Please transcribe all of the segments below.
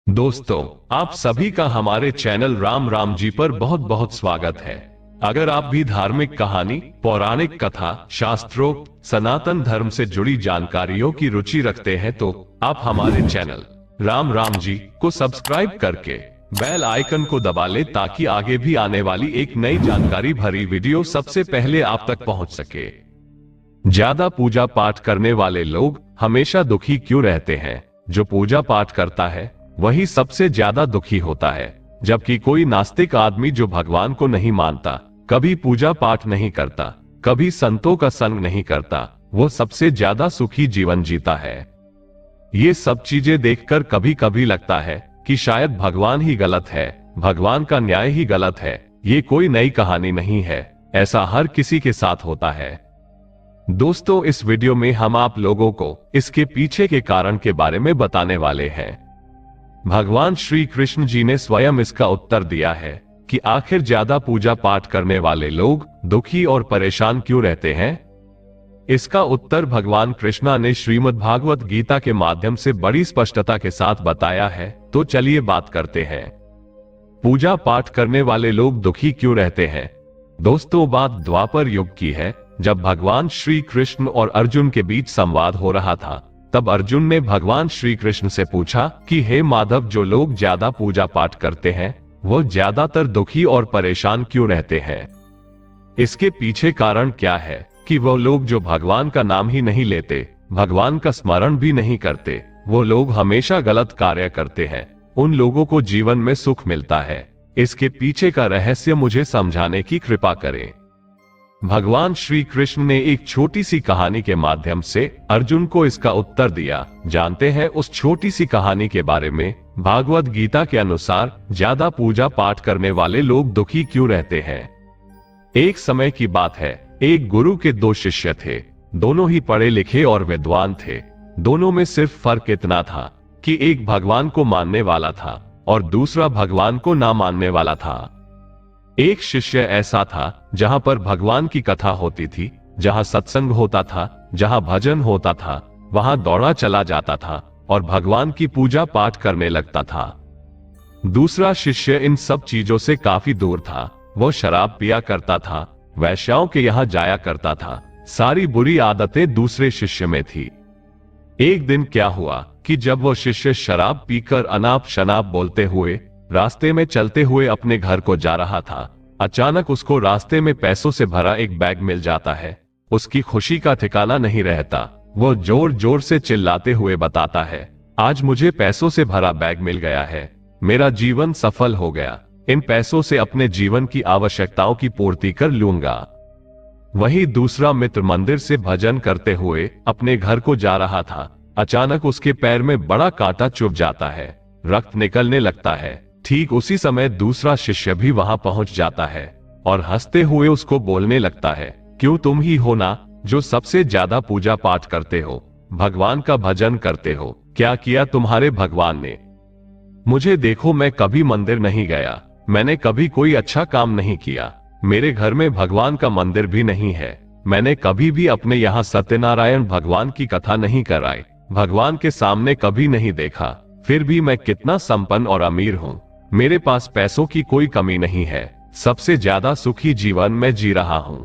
दोस्तों, आप सभी का हमारे चैनल राम राम जी पर बहुत बहुत स्वागत है। अगर आप भी धार्मिक कहानी, पौराणिक कथा, शास्त्रोक्त, सनातन धर्म से जुड़ी जानकारियों की रुचि रखते हैं तो आप हमारे चैनल राम राम जी को सब्सक्राइब करके बेल आइकन को दबा ले ताकि आगे भी आने वाली एक नई जानकारी भरी वीडियो सबसे पहले आप तक पहुंच सके। ज्यादा पूजा पाठ करने वाले लोग हमेशा दुखी क्यों रहते हैं? जो पूजा पाठ करता है वही सबसे ज्यादा दुखी होता है, जबकि कोई नास्तिक आदमी जो भगवान को नहीं मानता, कभी पूजा पाठ नहीं करता, कभी संतों का संग नहीं करता, वो सबसे ज्यादा सुखी जीवन जीता है। ये सब चीजें देखकर कभी कभी लगता है कि शायद भगवान ही गलत है, भगवान का न्याय ही गलत है। ये कोई नई कहानी नहीं है, ऐसा हर किसी के साथ होता है। दोस्तों, इस वीडियो में हम आप लोगों को इसके पीछे के कारण के बारे में बताने वाले हैं। भगवान श्री कृष्ण जी ने स्वयं इसका उत्तर दिया है कि आखिर ज्यादा पूजा पाठ करने वाले लोग दुखी और परेशान क्यों रहते हैं। इसका उत्तर भगवान कृष्णा ने श्रीमद् भागवत गीता के माध्यम से बड़ी स्पष्टता के साथ बताया है। तो चलिए बात करते हैं, पूजा पाठ करने वाले लोग दुखी क्यों रहते हैं। दोस्तों, बात द्वापर युग की है, जब भगवान श्री कृष्ण और अर्जुन के बीच संवाद हो रहा था। तब अर्जुन ने भगवान श्री कृष्ण से पूछा कि हे माधव, जो लोग ज्यादा पूजा पाठ करते हैं वो ज्यादातर दुखी और परेशान क्यों रहते हैं। इसके पीछे कारण क्या है कि वो लोग जो भगवान का नाम ही नहीं लेते, भगवान का स्मरण भी नहीं करते, वो लोग हमेशा गलत कार्य करते हैं, उन लोगों को जीवन में सुख मिलता है। इसके पीछे का रहस्य मुझे समझाने की कृपा करें। भगवान श्री कृष्ण ने एक छोटी सी कहानी के माध्यम से अर्जुन को इसका उत्तर दिया। जानते हैं उस छोटी सी कहानी के बारे में। भागवत गीता के अनुसार ज्यादा पूजा पाठ करने वाले लोग दुखी क्यों रहते हैं। एक समय की बात है, एक गुरु के दो शिष्य थे। दोनों ही पढ़े लिखे और विद्वान थे। दोनों में सिर्फ फर्क इतना था कि एक भगवान को मानने वाला था और दूसरा भगवान को ना मानने वाला था। एक शिष्य ऐसा था जहां पर भगवान की कथा होती थी, जहां सत्संग होता था, जहां भजन होता था, वहां दौड़ा चला जाता था और भगवान की पूजा पाठ करने लगता था। दूसरा शिष्य इन सब चीजों से काफी दूर था। वो शराब पिया करता था, वैश्याओं के यहां जाया करता था। सारी बुरी आदतें दूसरे शिष्य में थी। एक दिन क्या हुआ कि जब वो शिष्य शराब पीकर अनाप शनाप बोलते हुए रास्ते में चलते हुए अपने घर को जा रहा था, अचानक उसको रास्ते में पैसों से भरा एक बैग मिल जाता है। उसकी खुशी का ठिकाना नहीं रहता। वो जोर जोर से चिल्लाते हुए बताता है, आज मुझे पैसों से भरा बैग मिल गया है, मेरा जीवन सफल हो गया, इन पैसों से अपने जीवन की आवश्यकताओं की पूर्ति कर लूंगा। वही दूसरा मित्र मंदिर से भजन करते हुए अपने घर को जा रहा था। अचानक उसके पैर में बड़ा कांटा चुभ जाता है, रक्त निकलने लगता है। ठीक उसी समय दूसरा शिष्य भी वहां पहुंच जाता है और हंसते हुए उसको बोलने लगता है, क्यों तुम ही हो ना जो सबसे ज्यादा पूजा पाठ करते हो, भगवान का भजन करते हो। क्या किया तुम्हारे भगवान ने? मुझे देखो, मैं कभी मंदिर नहीं गया, मैंने कभी कोई अच्छा काम नहीं किया, मेरे घर में भगवान का मंदिर भी नहीं है, मैंने कभी भी अपने यहाँ सत्यनारायण भगवान की कथा नहीं कराई, भगवान के सामने कभी नहीं देखा, फिर भी मैं कितना संपन्न और अमीर हूँ। मेरे पास पैसों की कोई कमी नहीं है, सबसे ज्यादा सुखी जीवन में जी रहा हूं।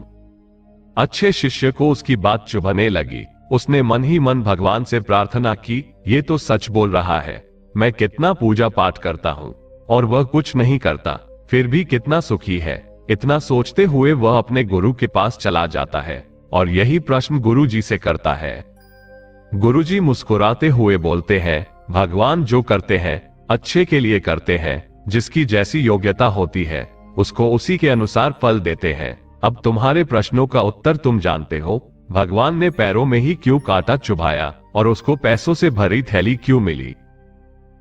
अच्छे शिष्य को उसकी बात चुभने लगी। उसने मन ही मन भगवान से प्रार्थना की, ये तो सच बोल रहा है, मैं कितना पूजा पाठ करता हूं और वह कुछ नहीं करता, फिर भी कितना सुखी है। इतना सोचते हुए वह अपने गुरु के पास चला जाता है और यही प्रश्न गुरु जी से करता है। गुरु जी मुस्कुराते हुए बोलते हैं, भगवान जो करते हैं अच्छे के लिए करते हैं, जिसकी जैसी योग्यता होती है उसको उसी के अनुसार फल देते हैं। अब तुम्हारे प्रश्नों का उत्तर तुम जानते हो। भगवान ने पैरों में ही क्यों कांटा चुभाया और उसको पैसों से भरी थैली क्यों मिली?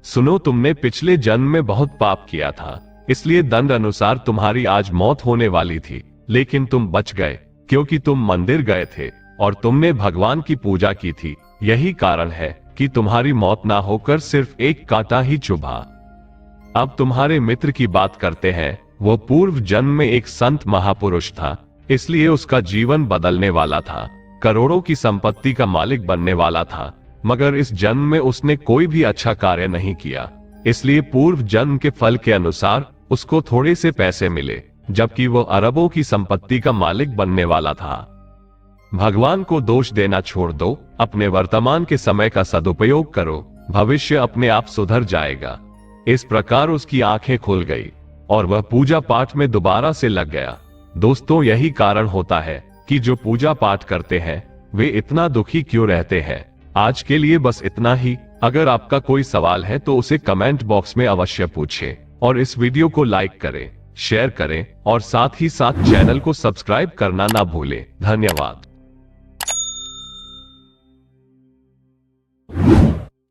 सुनो, तुमने पिछले जन्म में बहुत पाप किया था, इसलिए दंड अनुसार तुम्हारी आज मौत होने वाली थी, लेकिन तुम बच गए क्योंकि तुम मंदिर गए थे और तुमने भगवान की पूजा की थी। यही कारण है कि तुम्हारी मौत ना होकर सिर्फ एक कांटा ही चुभा। अब तुम्हारे मित्र की बात करते हैं। वो पूर्व जन्म में एक संत महापुरुष था, इसलिए उसका जीवन बदलने वाला था, करोड़ों की संपत्ति का मालिक बनने वाला था, मगर इस जन्म में उसने कोई भी अच्छा कार्य नहीं किया। इसलिए पूर्व जन्म के फल के अनुसार उसको थोड़े से पैसे मिले, जबकि वो अरबों की संपत्ति का मालिक बनने वाला था। भगवान को दोष देना छोड़ दो, अपने वर्तमान के समय का सदुपयोग करो, भविष्य अपने आप सुधर जाएगा। इस प्रकार उसकी आंखें खुल गई और वह पूजा पाठ में दोबारा से लग गया। दोस्तों, यही कारण होता है कि जो पूजा पाठ करते हैं वे इतना दुखी क्यों रहते हैं। आज के लिए बस इतना ही। अगर आपका कोई सवाल है तो उसे कमेंट बॉक्स में अवश्य पूछें और इस वीडियो को लाइक करें, शेयर करें और साथ ही साथ चैनल को सब्सक्राइब करना ना भूलें। धन्यवाद।